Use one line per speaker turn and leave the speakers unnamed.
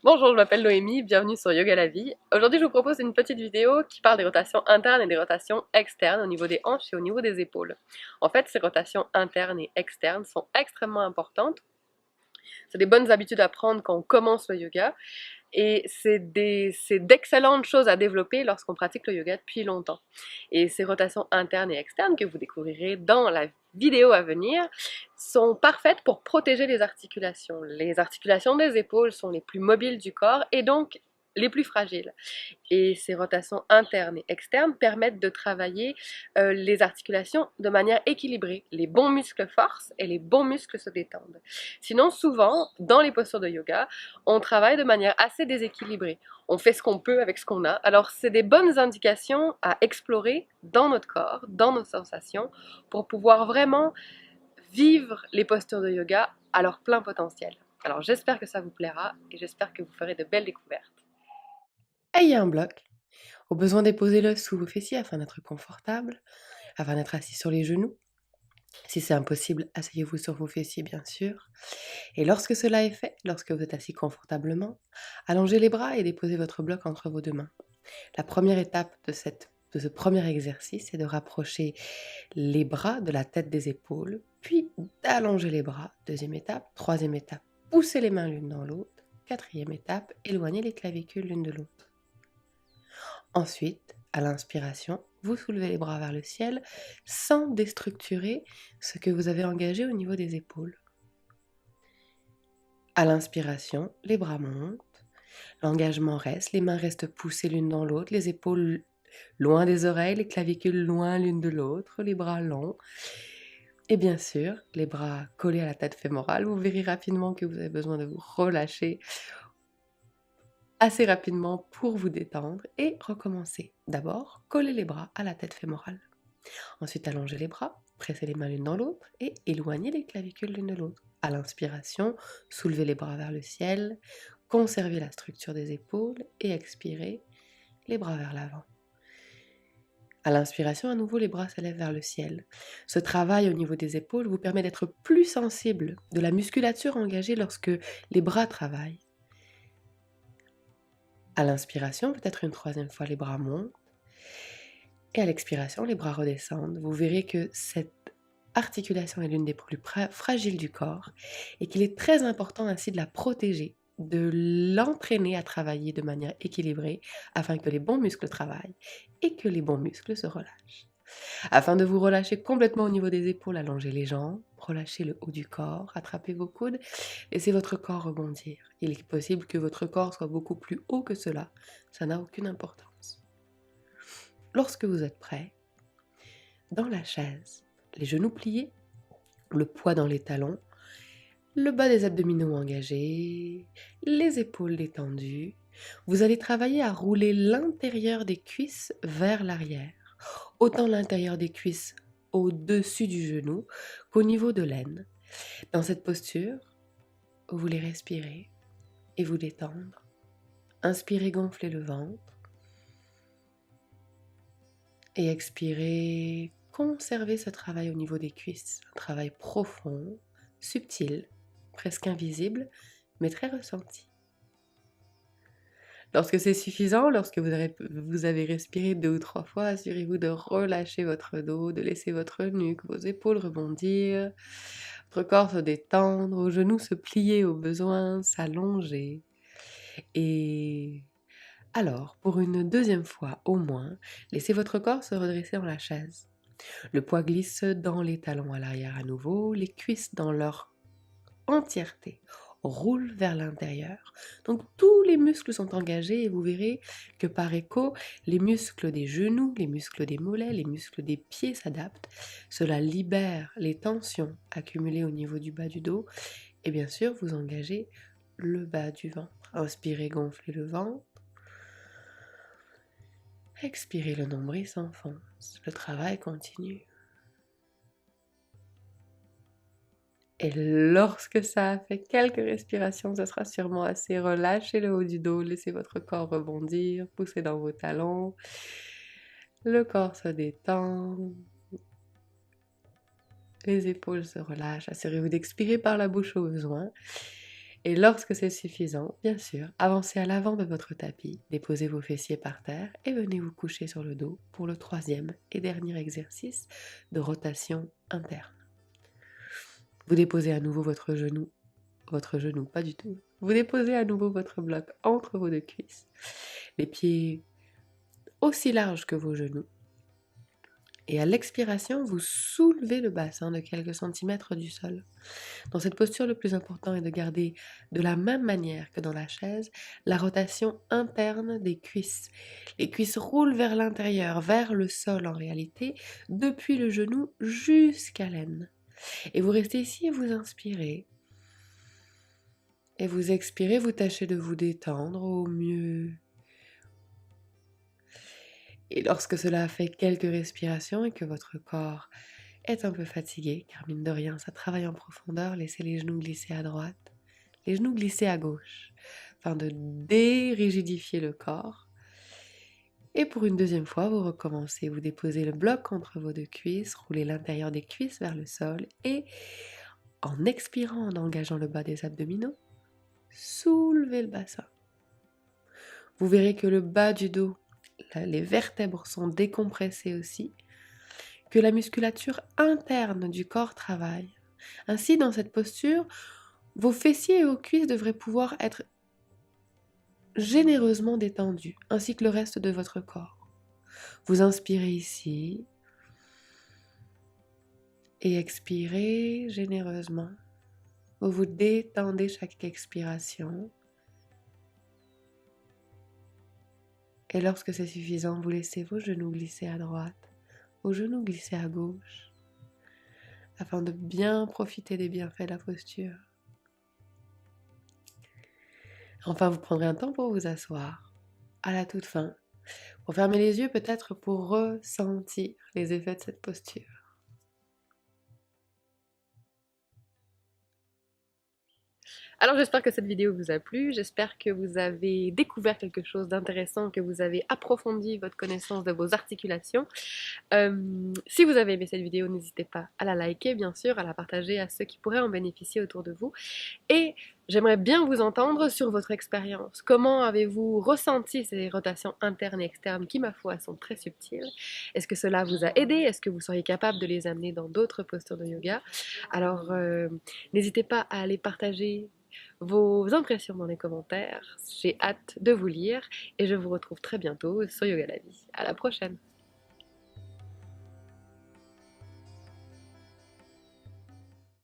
Bonjour, je m'appelle Noémie, bienvenue sur Yoga la vie. Aujourd'hui, je vous propose une petite vidéo qui parle des rotations internes et des rotations externes au niveau des hanches et au niveau des épaules. En fait, ces rotations internes et externes sont extrêmement importantes. C'est des bonnes habitudes à prendre quand on commence le yoga et c'est d'excellentes choses à développer lorsqu'on pratique le yoga depuis longtemps. Et ces rotations internes et externes que vous découvrirez dans la vidéo à venir sont parfaites pour protéger les articulations. Les articulations des épaules sont les plus mobiles du corps et donc les plus fragiles. Et ces rotations internes et externes permettent de travailler les articulations de manière équilibrée. Les bons muscles forcent et les bons muscles se détendent. Sinon, souvent, dans les postures de yoga, on travaille de manière assez déséquilibrée. On fait ce qu'on peut avec ce qu'on a. Alors, c'est des bonnes indications à explorer dans notre corps, dans nos sensations, pour pouvoir vraiment vivre les postures de yoga à leur plein potentiel. Alors, j'espère que ça vous plaira et j'espère que vous ferez de belles découvertes.
Ayez un bloc. Au besoin, déposez-le sous vos fessiers afin d'être confortable, afin d'être assis sur les genoux. Si c'est impossible, asseyez-vous sur vos fessiers, bien sûr. Et lorsque cela est fait, lorsque vous êtes assis confortablement, allongez les bras et déposez votre bloc entre vos deux mains. La première étape de ce premier exercice est de rapprocher les bras de la tête des épaules, puis d'allonger les bras. Deuxième étape. Troisième étape, poussez les mains l'une dans l'autre. Quatrième étape, éloignez les clavicules l'une de l'autre. Ensuite, à l'inspiration, vous soulevez les bras vers le ciel sans déstructurer ce que vous avez engagé au niveau des épaules. À l'inspiration, les bras montent, l'engagement reste, les mains restent poussées l'une dans l'autre, les épaules loin des oreilles, les clavicules loin l'une de l'autre, les bras longs. Et bien sûr, les bras collés à la tête fémorale, vous verrez rapidement que vous avez besoin de vous relâcher assez rapidement pour vous détendre et recommencer. D'abord, collez les bras à la tête fémorale. Ensuite, allongez les bras, pressez les mains l'une dans l'autre et éloignez les clavicules l'une de l'autre. À l'inspiration, soulevez les bras vers le ciel, conservez la structure des épaules et expirez les bras vers l'avant. À l'inspiration, à nouveau, les bras s'élèvent vers le ciel. Ce travail au niveau des épaules vous permet d'être plus sensible de la musculature engagée lorsque les bras travaillent. À l'inspiration, peut-être une troisième fois, les bras montent. Et à l'expiration, les bras redescendent. Vous verrez que cette articulation est l'une des plus fragiles du corps et qu'il est très important ainsi de la protéger, de l'entraîner à travailler de manière équilibrée afin que les bons muscles travaillent et que les bons muscles se relâchent. Afin de vous relâcher complètement au niveau des épaules, allongez les jambes, relâchez le haut du corps, attrapez vos coudes, laissez votre corps rebondir. Il est possible que votre corps soit beaucoup plus haut que cela, ça n'a aucune importance. Lorsque vous êtes prêt, dans la chaise, les genoux pliés, le poids dans les talons, le bas des abdominaux engagés, les épaules détendues, vous allez travailler à rouler l'intérieur des cuisses vers l'arrière, autant l'intérieur des cuisses au-dessus du genou qu'au niveau de l'aine. Dans cette posture, vous voulez respirer et vous détendre. Inspirez, gonflez le ventre. Et expirez, conservez ce travail au niveau des cuisses. Un travail profond, subtil, presque invisible, mais très ressenti. Lorsque c'est suffisant, lorsque vous avez respiré 2 ou 3 fois, assurez-vous de relâcher votre dos, de laisser votre nuque, vos épaules rebondir, votre corps se détendre, vos genoux se plier au besoin, s'allonger. Et alors, pour une deuxième fois au moins, laissez votre corps se redresser dans la chaise. Le poids glisse dans les talons à l'arrière à nouveau, les cuisses dans leur entièreté roulent vers l'intérieur. Donc tous les muscles sont engagés et vous verrez que par écho, les muscles des genoux, les muscles des mollets, les muscles des pieds s'adaptent. Cela libère les tensions accumulées au niveau du bas du dos et bien sûr vous engagez le bas du ventre. Inspirez, gonflez le ventre. Expirez, le nombril s'enfonce. Le travail continue. Et lorsque ça a fait quelques respirations, ce sera sûrement assez. Relâchez le haut du dos, laissez votre corps rebondir, poussez dans vos talons. Le corps se détend. Les épaules se relâchent. Assurez-vous d'expirer par la bouche au besoin. Et lorsque c'est suffisant, bien sûr, avancez à l'avant de votre tapis, déposez vos fessiers par terre et venez vous coucher sur le dos pour le troisième et dernier exercice de rotation interne. Vous déposez à nouveau votre genou, pas du tout. Vous déposez à nouveau votre bloc entre vos deux cuisses, les pieds aussi larges que vos genoux. Et à l'expiration, vous soulevez le bassin de quelques centimètres du sol. Dans cette posture, le plus important est de garder de la même manière que dans la chaise la rotation interne des cuisses. Les cuisses roulent vers l'intérieur, vers le sol en réalité, depuis le genou jusqu'à l'aine. Et vous restez ici et vous inspirez. Et vous expirez, vous tâchez de vous détendre au mieux. Et lorsque cela fait quelques respirations et que votre corps est un peu fatigué, car mine de rien, ça travaille en profondeur, laissez les genoux glisser à droite, les genoux glisser à gauche, afin de dérigidifier le corps. Et pour une deuxième fois, vous recommencez, vous déposez le bloc entre vos deux cuisses, roulez l'intérieur des cuisses vers le sol et en expirant, en engageant le bas des abdominaux, soulevez le bassin. Vous verrez que le bas du dos, les vertèbres sont décompressées aussi, que la musculature interne du corps travaille. Ainsi, dans cette posture, vos fessiers et vos cuisses devraient pouvoir être généreusement détendus, ainsi que le reste de votre corps. Vous inspirez ici et expirez généreusement. Vous vous détendez chaque expiration. Et lorsque c'est suffisant, vous laissez vos genoux glisser à droite, vos genoux glisser à gauche, afin de bien profiter des bienfaits de la posture. Enfin, vous prendrez un temps pour vous asseoir, à la toute fin, pour fermer les yeux peut-être pour ressentir les effets de cette posture.
Alors j'espère que cette vidéo vous a plu, j'espère que vous avez découvert quelque chose d'intéressant, que vous avez approfondi votre connaissance de vos articulations. Si vous avez aimé cette vidéo, n'hésitez pas à la liker, bien sûr, à la partager à ceux qui pourraient en bénéficier autour de vous. Et j'aimerais bien vous entendre sur votre expérience. Comment avez-vous ressenti ces rotations internes et externes qui, ma foi, sont très subtiles? Est-ce que cela vous a aidé? Est-ce que vous seriez capable de les amener dans d'autres postures de yoga? Alors, n'hésitez pas à aller partager vos impressions dans les commentaires. J'ai hâte de vous lire et je vous retrouve très bientôt sur Yoga la vie. À la prochaine!